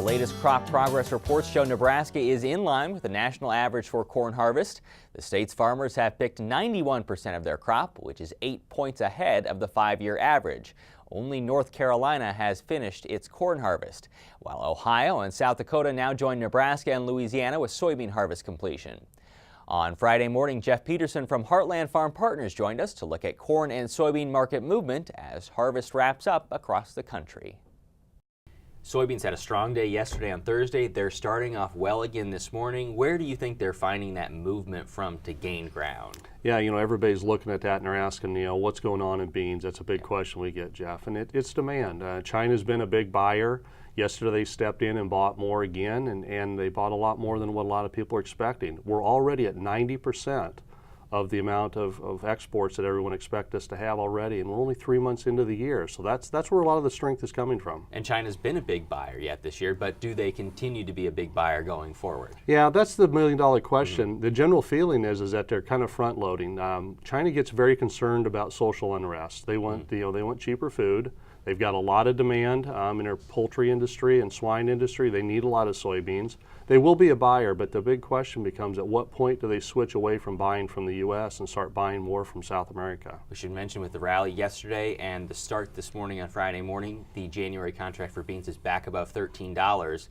latest crop progress reports show Nebraska is in line with the national average for corn harvest. The state's farmers have picked 91% of their crop, which is 8 points ahead of the 5-year average. Only North Carolina has finished its corn harvest, while Ohio and South Dakota now join Nebraska and Louisiana with soybean harvest completion. On Friday morning, Jeff Peterson from Heartland Farm Partners joined us to look at corn and soybean market movement as harvest wraps up across the country. Soybeans had a strong day yesterday on Thursday. They're starting off well again this morning. Where do you think they're finding that movement from to gain ground? Yeah, everybody's looking at that and they're asking, what's going on in beans? That's a big question we get, Jeff, and it's demand. China's been a big buyer. Yesterday they stepped in and bought more again, and they bought a lot more than what a lot of people are expecting. We're already at 90% of the amount of exports that everyone expects us to have already, and we're only 3 months into the year. So that's where a lot of the strength is coming from. And China's been a big buyer yet this year, but do they continue to be a big buyer going forward? Yeah, that's the million-dollar question. The general feeling is that they're kind of front-loading. China gets very concerned about social unrest. They want they want cheaper food. They've got a lot of demand in their poultry industry and swine industry. They need a lot of soybeans. They will be a buyer, but the big question becomes, at what point do they switch away from buying from the U.S. and start buying more from South America? We should mention with the rally yesterday and the start this morning on Friday morning, the January contract for beans is back above $13.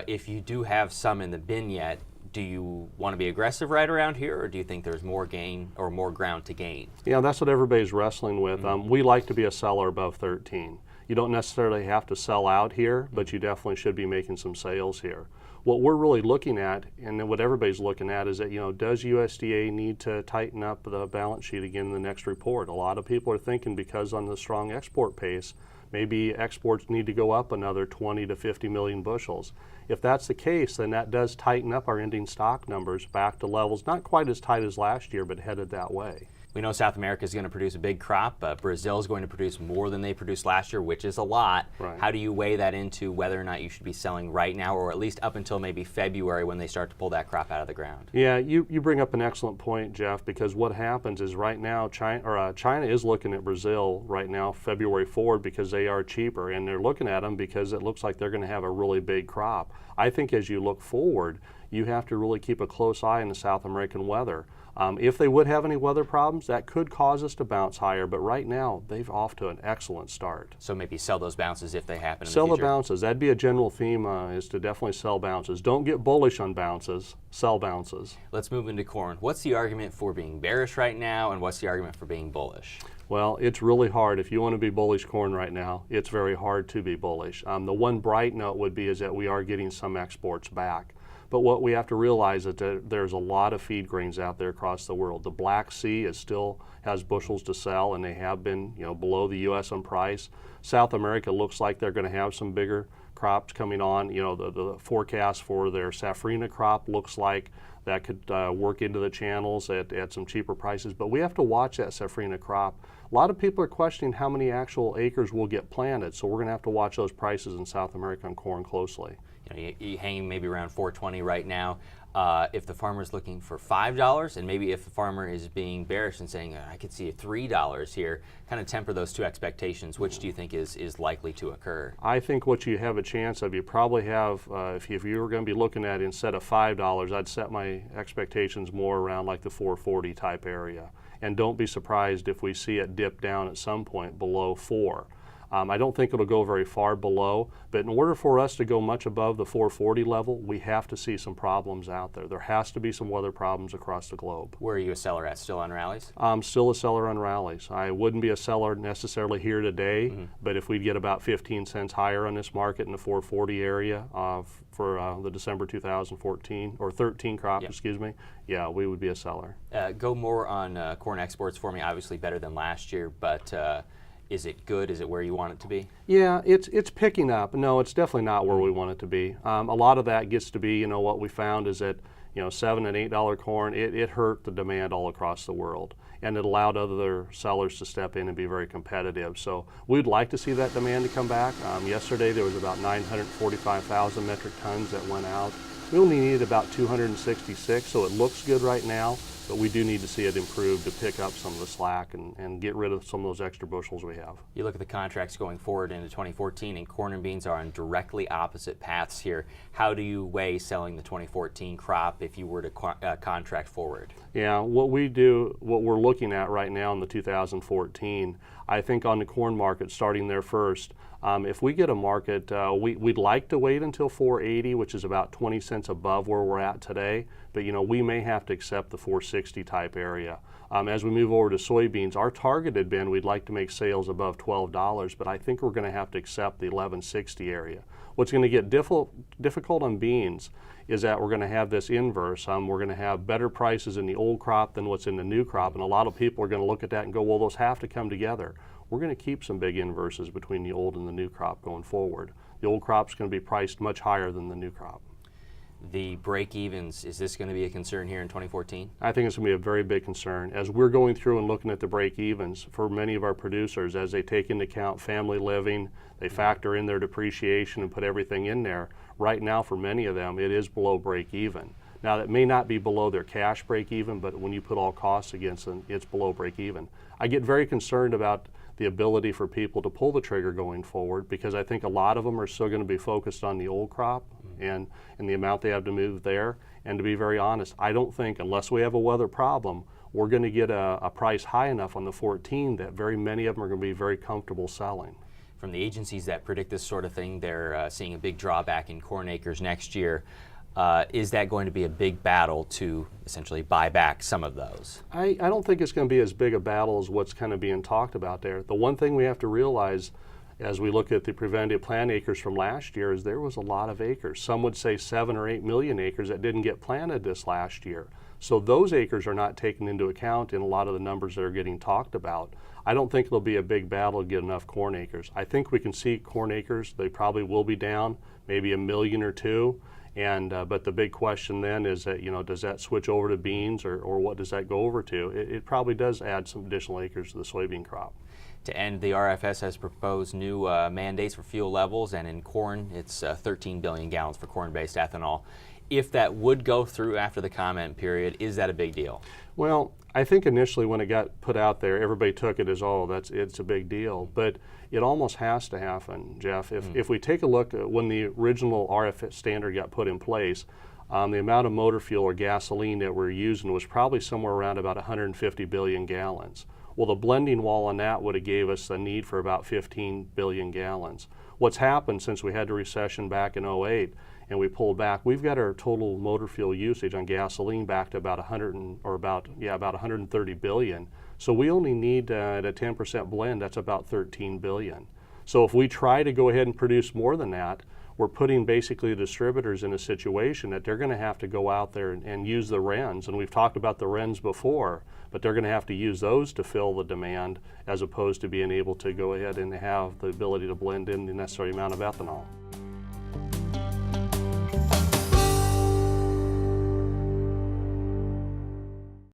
If you do have some in the bin yet, do you want to be aggressive right around here, or do you think there's more gain or more ground to gain? Yeah, that's what everybody's wrestling with. We like to be a seller above 13. You don't necessarily have to sell out here, but you definitely should be making some sales here. What we're really looking at, and what everybody's looking at, is that, does USDA need to tighten up the balance sheet again in the next report? A lot of people are thinking, because on the strong export pace, maybe exports need to go up another 20 to 50 million bushels. If that's the case, then that does tighten up our ending stock numbers back to levels not quite as tight as last year, but headed that way. We know South America is going to produce a big crop. Brazil is going to produce more than they produced last year, which is a lot. Right. How do you weigh that into whether or not you should be selling right now, or at least up until maybe February when they start to pull that crop out of the ground? Yeah, you bring up an excellent point, Jeff, because what happens is right now China is looking at Brazil right now, February forward, because they are cheaper, and they're looking at them because it looks like they're going to have a really big crop. I think as you look forward, you have to really keep a close eye on the South American weather. If they would have any weather problems, that could cause us to bounce higher, but right now they've off to an excellent start. So maybe sell those bounces if they happen in the future. Sell the bounces. That'd be a general theme, is to definitely sell bounces. Don't get bullish on bounces, sell bounces. Let's move into corn. What's the argument for being bearish right now, and what's the argument for being bullish? Well, it's really hard. If you want to be bullish corn right now, it's very hard to be bullish. The one bright note would be is that we are getting some exports back. But what we have to realize is that there's a lot of feed grains out there across the world. The Black Sea still has bushels to sell, and they have been below the U.S. on price. South America looks like they're going to have some bigger crops coming on. The forecast for their safrinha crop looks like that could work into the channels at some cheaper prices. But we have to watch that safrinha crop. A lot of people are questioning how many actual acres will get planted, so we're going to have to watch those prices in South America on corn closely. You're hanging maybe around $4.20 right now. If the farmer's looking for $5, and maybe if the farmer is being bearish and saying, I could see $3 here, kind of temper those two expectations. Which do you think is likely to occur? I think what you have a chance of, you probably have, if you were going to be looking at, instead of $5, I'd set my expectations more around like the $4.40 type area. And don't be surprised if we see it dip down at some point below $4. I don't think it'll go very far below, but in order for us to go much above the 440 level, we have to see some problems out there. There has to be some weather problems across the globe. Where are you a seller at? Still on rallies? I'm still a seller on rallies. I wouldn't be a seller necessarily here today, but if we get about 15 cents higher on this market in the 440 area for the December 2014 or 13 crop, excuse me, yeah, we would be a seller. Go more on corn exports for me. Obviously better than last year, but is it good? Is it where you want it to be? Yeah, it's picking up. No, it's definitely not where we want it to be. A lot of that gets to be, what we found is that, $7 and $8 corn, it hurt the demand all across the world, and it allowed other sellers to step in and be very competitive. So we'd like to see that demand to come back. Yesterday there was about 945,000 metric tons that went out. We only needed about 266, so it looks good right now. but we do need to see it improve to pick up some of the slack and get rid of some of those extra bushels we have. You look at the contracts going forward into 2014, and corn and beans are on directly opposite paths here. How do you weigh selling the 2014 crop if you were to contract forward? Yeah, what we're looking at right now in the 2014, I think on the corn market, starting there first, if we get a market, we'd like to wait until 480, which is about 20 cents above where we're at today, but we may have to accept the 460 type area. As we move over to soybeans, our target had been we'd like to make sales above $12, but I think we're going to have to accept the 1160 area. What's going to get difficult on beans is that we're going to have this inverse. We're going to have better prices in the old crop than what's in the new crop, and a lot of people are going to look at that and go, well, those have to come together. We're going to keep some big inverses between the old and the new crop going forward. The old crop's going to be priced much higher than the new crop. The break-evens, is this going to be a concern here in 2014? I think it's going to be a very big concern. As we're going through and looking at the break-evens for many of our producers, as they take into account family living, they factor in their depreciation and put everything in there, right now for many of them it is below break-even. Now that may not be below their cash break-even, but when you put all costs against them, it's below break-even. I get very concerned about the ability for people to pull the trigger going forward, because I think a lot of them are still going to be focused on the old crop and the amount they have to move there. And to be very honest, I don't think, unless we have a weather problem, we're going to get a price high enough on the 14 that very many of them are going to be very comfortable selling. From the agencies that predict this sort of thing, they're seeing a big drawback in corn acres next year. Is that going to be a big battle to essentially buy back some of those? I don't think it's going to be as big a battle as what's kind of being talked about there. The one thing we have to realize as we look at the preventative plant acres from last year is there was a lot of acres. Some would say 7 or 8 million acres that didn't get planted this last year. So those acres are not taken into account in a lot of the numbers that are getting talked about. I don't think it'll be a big battle to get enough corn acres. I think we can see corn acres, they probably will be down, maybe 1 million or 2. But the big question then is that, does that switch over to beans or what does that go over to? It probably does add some additional acres to the soybean crop. To end, the RFS has proposed new mandates for fuel levels, and in corn, it's 13 billion gallons for corn-based ethanol. If that would go through after the comment period, is that a big deal? Well, I think initially when it got put out there, everybody took it as, it's a big deal. But it almost has to happen, Jeff. If we take a look at when the original RFS standard got put in place, the amount of motor fuel or gasoline that we're using was probably somewhere around about 150 billion gallons. Well, the blending wall on that would have gave us a need for about 15 billion gallons. What's happened since we had the recession back in 08 and we pulled back, we've got our total motor fuel usage on gasoline back to about 130 billion. So we only need at a 10% blend, that's about 13 billion. So if we try to go ahead and produce more than that, we're putting basically the distributors in a situation that they're going to have to go out there and use the RINs. And we've talked about the RINs before, but they're going to have to use those to fill the demand as opposed to being able to go ahead and have the ability to blend in the necessary amount of ethanol.